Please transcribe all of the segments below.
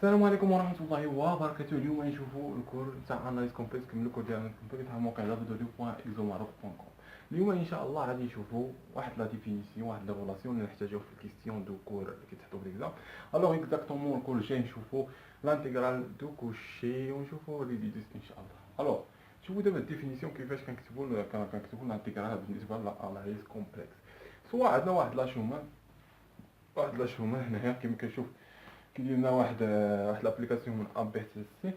السلام عليكم ورحمة الله وبركاته. اليوم غنشوفوا الكور تاع اناليز كومبلكس. كملوا الكور ديال اناليز كومبلكس تاع الموقع www.exomaroc.com. اليوم ان شاء الله غادي نشوفوا واحد لا ديفينيسيون، واحد لا ريلاسيون اللي نحتاجوه في الكيستيون دو كور اللي كيتحطوا في ليكزام. الوغ اكزاكتومون الكور جاي نشوفوا لانتيغرال دو كوشي ونشوفوا لي ديديس ان شاء الله. الوغ شوفوا دابا الديفينيسيون كيفاش كنكتبوا لانتيغرال بالنسبه للاناليز كومبلكس. سواء عندنا واحد لا شومان هنايا كما كنشوف كيدير لنا واحد لابليكاسيون من ا بي حتى سي.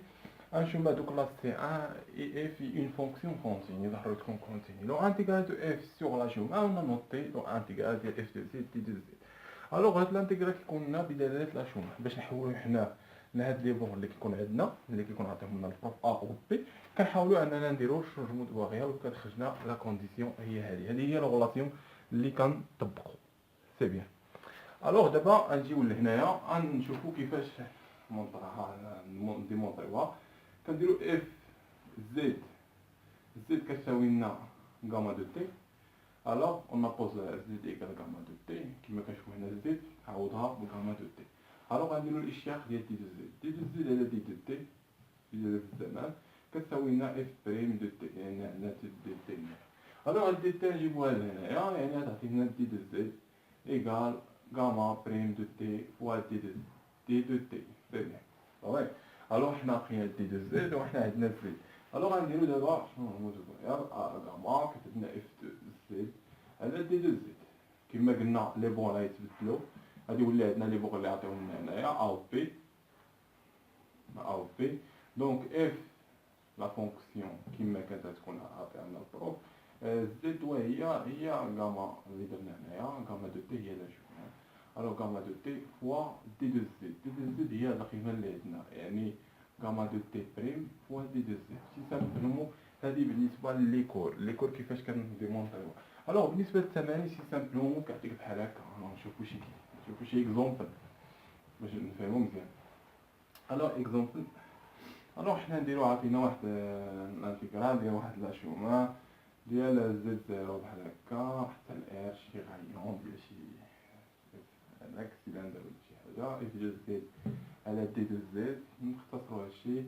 غنشوف دوك لا سي ان اي في اون فونكسيون كونتيني ظهر لكم كونتيني لو انتيغرال دو اف سور لا جوما اون نوتي لو انتيغرال ديال اف دو زد دي دو زد. الوغ هاد الانتيغرال كيكون لنا بدلاله لا شوما باش نحولو حنا لهاد لي بون اللي كيكون عندنا اللي كيكون عطيهم لنا البروف ا و بي، كنحاولوا اننا نديرو شونجمون دو فاريابل وكتخرجنا لا كونديسيون هي هذه هي لا ريلاسيون اللي كنطبقوا. سي بيان. الوغ دابا غنجيو لهنايا غنشوفو كيفاش نديمونطريوها. كنديرو اف زد كتساوي لنا غاما دو تي. الوغ اون ابوز زد ايكال غاما دو تي كيما كنشوفو هنا زد عوضها بغاما دو تي. الوغ غنديرو الاشتياق ديال دي دو زد على دي دو تي ديال الزمان كتساوي لنا اف بريم دو تي، يعني عندنا دي تي. الوغ هاد دي تي نجيبوها لهنايا، يعني غتعطينا دي دو زد ايكال غاما بريم دو تي فوا دي دو تي. بيان صافي. الوغ حنا لقينا دي دو زد وحنا عندنا زد. الوغ غنديرو دابا شنو نموتو غاما كتبنا اف دو زد على دي دو زد كيما قلنا لي بون راه يتبدلو. غادي يولي عندنا لي بون اللي عطيوهم لنا هنايا ا و بي دونك اف لا فونكسيون كيما كانت تكون عطيها لنا البروف زد وهي غاما اللي درنا هنايا غاما دو تي هي لا جو. الوغ غاما دو تي فوا دي دو زد هي القيمه اللي عندنا، يعني غاما دو تي بريم فوا دي دو زد. سي سامبلومون هذه بالنسبه لي كور كيفاش كنديمونطريو. الوغ بالنسبه للثماني سي سامبلومون كيعطيك بحال هكا. نشوفو شي اكزومبل باش نفهمو مزيان. الوغ اكزومبل، الوغ حنا نديرو عطينا واحد الانتيغرال ديال واحد لا شوما ديال زد زيرو بحال هكا حتى الار شي غايون ديال شي هذاك سيلندر ولا شي حاجه اف دو زد على دي دو زد نختصرو هادشي.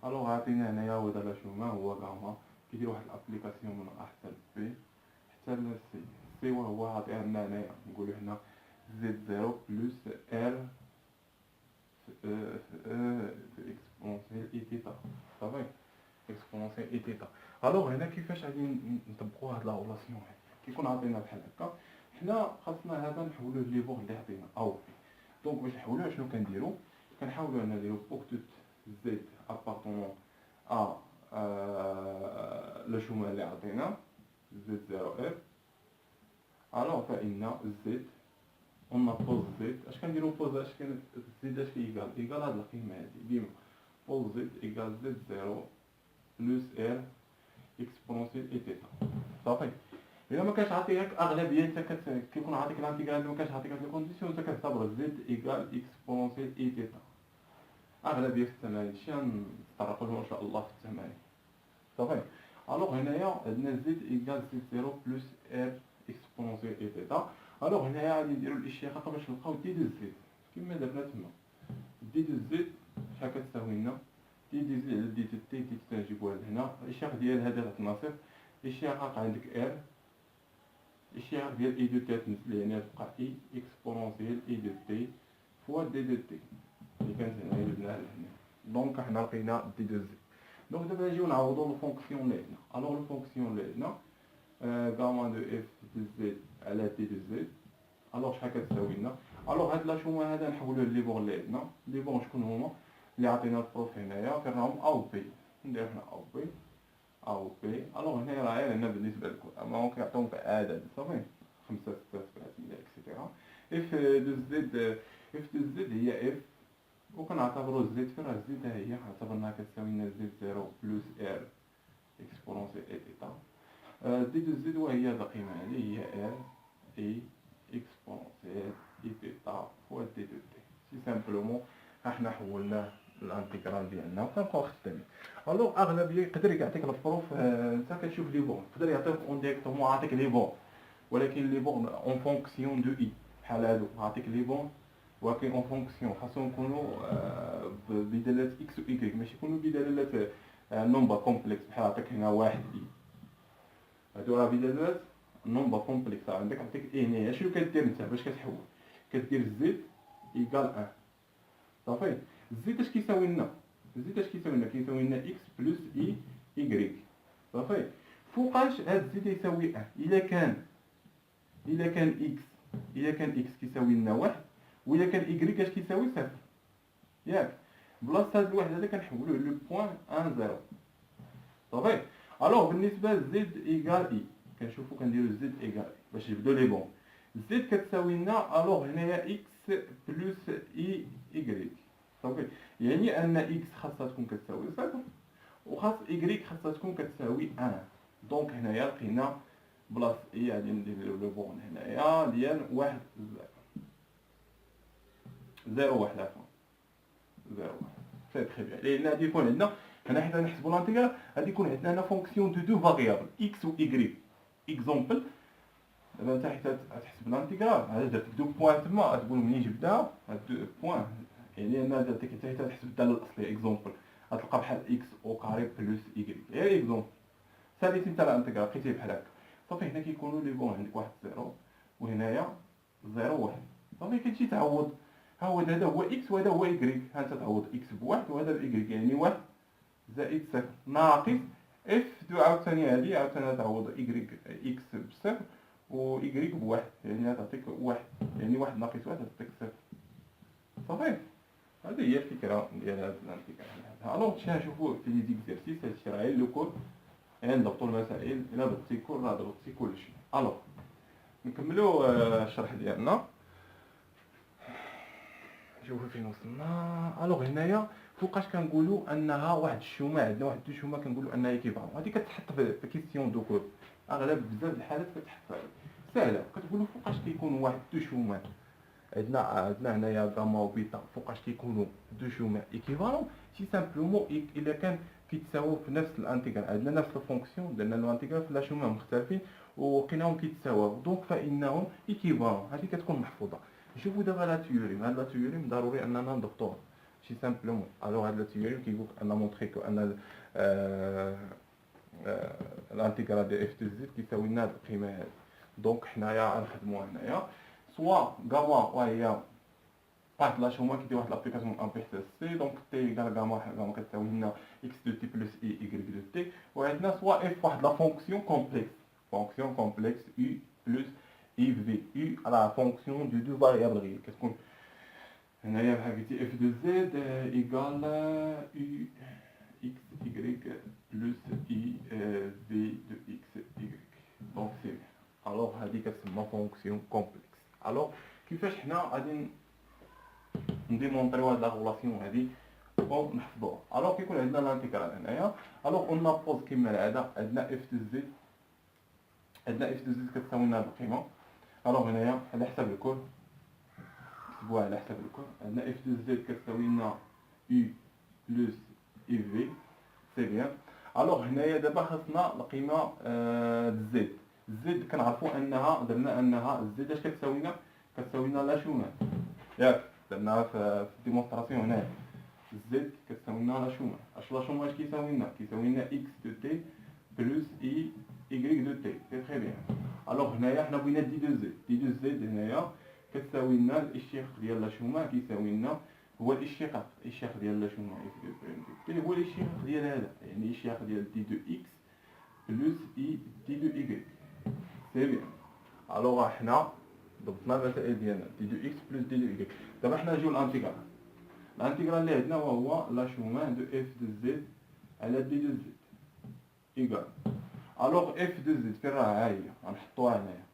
الوغ عطينا هنايا هو لا شوما هو غاما كيدير واحد الابليكاسيون من ا حتى بي حتى سي وهو عطيها لنا هنايا نقولو هنا زد زيرو بلس ار اكسبونسيال اي تيتا. صافي اكسبونسيال اي تيتا. الوغ هنا كيفاش غادي نطبقوا هاد لا ريلاسيون هادي كيكون عطينا بحال هكا. حنا خاصنا هذا نحولوه لي بور اللي عطينا او بي. دونك باش نحولوه شنو كنديرو؟ كنحاولوا ان نديرو بوغ توت زد ابارطونون ا لو شوما اللي عطينا زد زيرو اف. الوغ فان زد اون بوز زد اش كنديرو بوز اش كان زد اش ايكال هاد القيمه هادي ديما بوز زد ايكال زد زيرو بلس ار اكسبونسيال اي تيتا. صافي. الا ما كانش عاطيك اغلبيه انت كيكون عاطيك الانتيغرال ما كانش عاطيك هاد الكونديسيون انت كتعتبر زد ايكال اكسبونسيال اي تيتا. اغلبيه في الثمانين شي نتطرقوا له ان شاء الله في الثمانين. صافي. الوغ هنايا عندنا زد ايكال زد زيرو بلس ار اكسبونسيال اي تيتا. الوغ هنايا غادي نديرو الاشتقاق باش نلقاو دي دو زد كيما درنا تما. دي دو زد شحال كتساوي لنا؟ دي دو زد على دي دو تي تنجيبوها لهنا. الاشتقاق ديال هذا غتنصف الاشتقاق عندك ار الاشتقاق ديال اي دو تي تنزل يعني تبقى اي اكسبونسيال اي دو تي فوا دي دو تي اللي كانت هنا جبناها لهنا. دونك حنا لقينا دي دو زد. دونك دابا نجيو نعوضو الفونكسيون اللي عندنا. الوغ الفونكسيون اللي عندنا غاما دو اف دو زد على دي دو زد. الوغ شحال كتساوي لنا؟ الوغ هاد لا شوما هذا نحولوه لي بون اللي عندنا. لي بون شكون هما اللي عطينا البروف هنايا؟ كنراهم او بي. ندير هنا او بي الوغ هنا راه غير هنا بالنسبه لكم اما ممكن يعطيوك عدد. صافي 5 6 7 8 اكسيتيرا. اف دو زد هي اف وكنعتبرو زد فين راه زد ها هي اعتبرناها كتساوي لنا زد زيرو بلس ار اكسبونسيال اي تيتا. دي دو زد وهي هاد القيمه هادي هي ار اي اكسبونسيال اي تيتا فوا دي دو تي. سي سامبلومون حنا حولناه الانتيغرال ديالنا وكنبقاو خدامين. الوغ اغلبيه يقدر يعطيك البروف انت كتشوف لي بون يقدر يعطيك اون ديريكتومون عاطيك لي بون ولكن لي بون اون فونكسيون دو اي بحال هادو عاطيك لي بون ولكن اون فونكسيون خاصهم يكونوا بدلالة اكس و ايكغيك، ماشي يكونوا بدلالة نومبر كومبلكس بحال عطيك هنا واحد اي. هادو راه بدلالات نومبر كومبلكس. عندك عطيك اي هنايا، شنو كدير انت باش كتحول؟ كدير زد ايكال ان. صافي. زد اش كيساوي لنا؟ زد اش كيساوي لنا؟ كيساوي لنا اكس بلس اي ايكغيك. صافي. فوقاش هاد زد يساوي ان؟ الا كان اكس كيساوي لنا واحد، وإلا كان إيكغيك اش كيساوي صفر، ياك؟ بلاصة هاد الواحد هذا كنحولوه لو بوان ان زيرو. صافي. الوغ بالنسبة لزد إيكال إي، كنشوفو كنديرو زد إيكال إي باش يبدو لي بون. زد كتساوي لنا الوغ هنايا إكس بلس إي إيكغيك. صافي. يعني أن إكس خاصها تكون كتساوي صفر، وخاص إيكغيك خاصها تكون كتساوي ان. دونك هنايا لقينا بلاص إي غادي نديرو لو بون هنايا ديال واحد زيرو واحد عفوا. زيرو سي تري بيان. لان غادي يكون عندنا هنا حيت غنحسبوا لانتيغرال غادي يكون عندنا هنا فونكسيون دو فاريابل اكس و ايكغيك. اكزومبل دابا انت حيت غتحسب لانتيغرال عاد درت دو بوان تما غتقول منين جبدها هاد دو بوان، يعني انا درت حيت تحسب الداله الاصليه. اكزومبل غتلقى بحال اكس او كاري بلس ايكغيك، غير اكزومبل ساليتي انت لانتيغرال لقيتيه بحال هكا. صافي. هنا كيكونوا لي بون عندك واحد زيرو وهنايا زيرو واحد. صافي. كتجي تعوض، ها هو هذا هو اكس وهذا هو ايكغيك، ها انت تعوض اكس بواحد وهذا بايكغيك، يعني واحد زائد صفر ناقص اف دو عاوتاني هادي عاوتاني تعوض ايكغيك اكس بصفر و ايكغيك بواحد، يعني تعطيك واحد، يعني واحد ناقص واحد تعطيك صفر. صافي. هذه هي الفكره ديال هاد الانتيغرال. الوغ شنو نشوفوا في لي زيكزارسيس هادشي راه غير لو كور، يعني نضبطوا المسائل. الا ضبطتي كل راه ضبطتي كلشي. الوغ نكملوا الشرح ديالنا. شوفوا فين وصلنا. الوغ هنايا فوقاش كنقولوا انها واحد الشومه، عندنا واحد دو شومه كنقولوا انها ايكيفالون. هذه كتحط في كيسيون دو كور، اغلب بزاف الحالات كتحط سهله. كتقولوا فوقاش كيكونوا واحد دو شومان، عندنا هنايا غاما وبيتا، فوقاش كيكونوا دو شومان ايكيفالون؟ سي سامبلومون الا كان كيتساووا في نفس الانتيغرال، عندنا نفس الفونكسيون درنا الانتيغرال في لا شومان مختلفين ولقيناهم كيتساواو، دونك فانهم ايكيفالون. هذه كتكون محفوظه. نشوفوا دابا لا تيوريم. هاد لا تيوريم ضروري اننا نضبطوها شي سامبلومون. الوغ هاد لا تيوريم كيقول ان مونطريكو ان الانتيغرال ديال اف دو زد كيساوي لنا هاد القيمه هادي. دونك حنايا غنخدموها هنايا سوا غاما وهي واحد لا شوما كيدير واحد لابليكاسيون ان بي حتى سي، دونك تي ايكال غاما كتساوي لنا اكس دو تي بلس اي ايكغيك دو تي، وعندنا سوا اف واحد لا فونكسيون كومبلكس، فونكسيون كومبلكس يو بلس اي في. يو راه فونكسيون دو فاريابل غير كتكون هنايا بحال قلتي اف دو زد ايكال يو اكس ايكغيك بلس اي في دو اكس ايكغيك. دونك سي بيان. الوغ هادي كتسمى فونكسيون كومبلكس. الوغ كيفاش حنا غادي نديمونطريو هاد لا غولاسيون هادي ونحفظوها؟ الوغ كيكون عندنا لانتيغرال هنايا. الوغ اون نابوز كيما العاده عندنا اف دو زد، كتساوي لنا هاد القيمه. الوغ هنايا على حساب الكل نكتبوها على حساب الكل. عندنا اف دو زد كتساوي لنا يو بلس اي في. سي بيان. الوغ هنايا دابا خاصنا القيمه زد. زد كنعرفوا انها درنا انها زد اش كتساوي لنا؟ كتساوي لنا لا شومان، ياك؟ درناها في الديمونستراسيون هنايا. زد كتساوي لنا لا شومان. اش لا شومان اش كيساوي لنا؟ كيساوي لنا اكس دو تي بلس اي ايكغيك دو تي. سي تري بيان. الوغ هنايا حنا بغينا دي دو زد. دي دو زد هنايا كتساوي لنا الاشتقاق ديال لا شومان كيساوي لنا هو الاشتقاق ديال لا شومان اف دو بريم دو تي هو الاشتقاق ديال هذا، يعني الاشتقاق ديال دي دو اكس بلس اي دي دو ايكغيك. سي بيان. الوغ حنا ضبطنا المسائل ديالنا دي دو اكس بلس دي دو ايكغيك. دابا حنا نجيو للانتيغرال. الانتيغرال اللي عندنا وهو لا شومان دو اف دو زد على دي دو زد ايكال. الوغ اف دو زد فين راه؟ ها هي غنحطوها هنايا،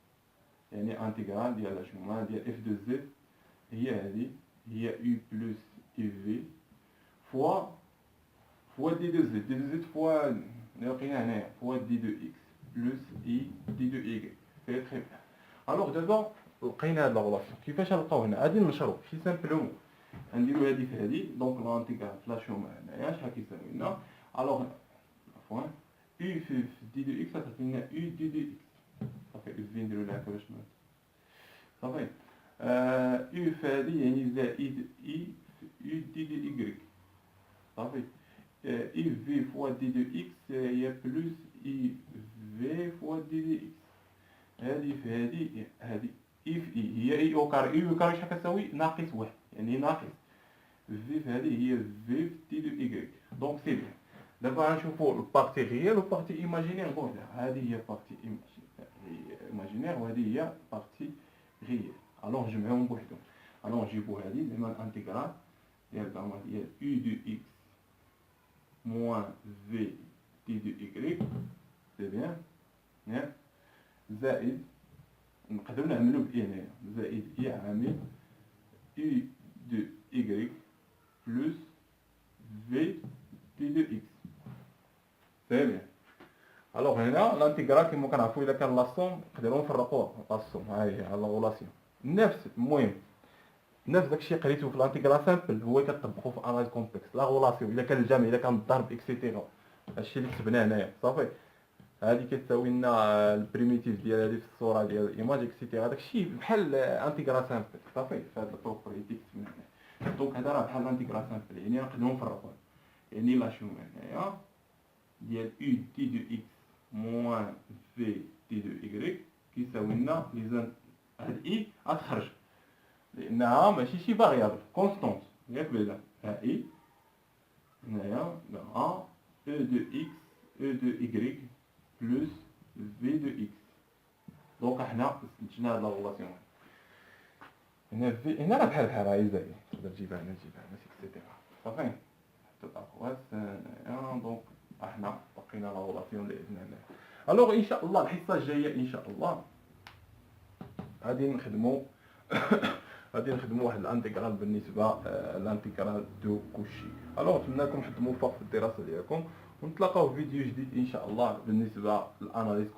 يعني انتيغرال ديال لا شومان ديال اف دو زد هي هذه، هي يو بلس اي في فوا دي دو زد. دي دو زد فوا اللي لقينا هنايا فوا دي دو اكس بلس اي دي دو ايكغيك. سي تري بيان. الوغ دابا لقينا هاد لا غولاسيون. كيفاش نلقاو هنا؟ غادي نشرو شي سامبلومون نديرو هادي في هادي. دونك لانتيغرال في لا شومان هنايا شحال كيساوي لنا؟ الوغ عفوا يو في دي دو اكس غتعطي لنا يو دي دو اكس. صافي. في نديرو لها هكا باش صافي. يو في هذه يعني زائد اي يو دي دو ايكغيك صافي. اي في فوا دي دو اكس هي بلوس اي في فوا دي دو اكس. هذه في هذه اي في اي هي اي او كاري. اي او كاري شحال كتساوي؟ ناقص واحد، يعني ناقص في هذه هي في دي دو ايكغيك. دونك سي بيان. دابا غنشوفو البارتي ريال وبارتي ايماجينير. بون هذه هي بارتي ايماجينير وهذه هي بارتي ريال. الوغ نجمعوهم بوحدهم. الوغ نجيبو هذه زعما الانتيغرال ديال زعما ديال يو دو اكس موان في دي دو ايكغيك سي بيان ياك زائد نقدروا نعملو بإي هنايا زائد إي عامل يو دو إيكغيك بلوس في دي دو إكس سي بيان. الوغ هنا لانتيغرال كيما كنعرفو إلا كان لاصوم نقدرو نفرقوه لاصوم ها هي على غولاسيون نفس المهم نفس داكشي قريتو في لانتيغرال سامبل هو كتطبقو في اناليز كومبلكس لا غولاسيون إلا كان الجمع إلا كان الضرب إكسيتيرا. هادشي اللي كتبناه هنايا صافي. هادي كتساوي لنا البريميتيف ديال هادي في الصوره ديال الايماج اكسيتيرا. داكشي بحال انتيغرال سامبل صافي. في هاد البروبريتي كتبنا هنا. دونك هذا راه بحال انتيغرال سامبل يعني نقدروا نفرقوه. يعني لا شنو هنايا ديال يو دي دو اكس موان في دي دو ايكغيك كيساوي لنا ميزان هاد اي غتخرج لانها ماشي شي فاريابل كونستونت ياك بعدا. ها اي هنايا لا او دو اكس او دو ايكغيك بلوس في دو اكس. دونك حنا استنتجنا هاد لا غولاسيون هنا في هنا راه بحال هاي زايد تقدر تجيبها هنا ماشي اكسيتيرا صافي. حتى الاقواس هنايا. دونك احنا بقينا لا غولاسيون باذن الله. الوغ ان شاء الله الحصه الجايه ان شاء الله غادي نخدمو غادي نخدمو واحد الانتيغرال بالنسبه لانتيغرال دو كوشي. الوغ نتمنى لكم حد موفق في الدراسه ديالكم ونتلاقاو في فيديو جديد ان شاء الله بالنسبه للاناليز